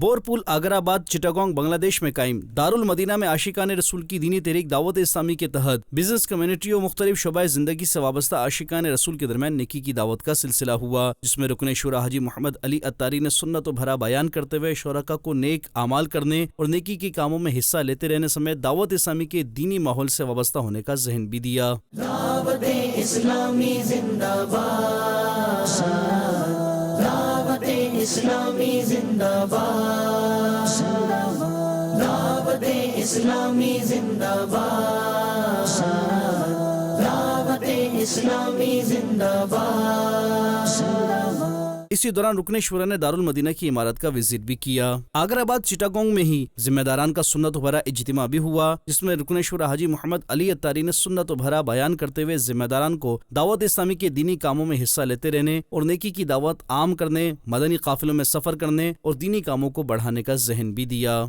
بورپول آگر آباد چٹاگانگ بنگلہ دیش میں قائم دارالمدینہ میں عاشقان رسول کی دینی تحریک دعوت اسلامی کے تحت بزنس کمیونٹی اور مختلف شعبۂ زندگی سے وابستہ عاشقان رسول کے درمیان نیکی کی دعوت کا سلسلہ ہوا، جس میں رکن شورا حاجی محمد علی اتاری نے سنت و بھرا بیان کرتے ہوئے شرکاء کو نیک اعمال کرنے اور نیکی کے کاموں میں حصہ لیتے رہنے سمیت دعوت اسلامی کے دینی ماحول سے وابستہ ہونے کا ذہن بھی دیا۔ دعوت اسلامی زندہ باد، دعوت اسلامی زندہ باد، دعوت اسلامی زندہ باد، دعوت اسلامی زندہ باد۔ اسی دوران رکن شورا نے دارالمدینہ کی عمارت کا وزٹ بھی کیا۔ آگر آباد چٹاگانگ میں ہی ذمہ داران کا سنت و بھرا اجتماع بھی ہوا، جس میں رکن شورا حاجی محمد علی اتاری نے سنت و بھرا بیان کرتے ہوئے ذمہ داران کو دعوت اسلامی کے دینی کاموں میں حصہ لیتے رہنے اور نیکی کی دعوت عام کرنے، مدنی قافلوں میں سفر کرنے اور دینی کاموں کو بڑھانے کا ذہن بھی دیا۔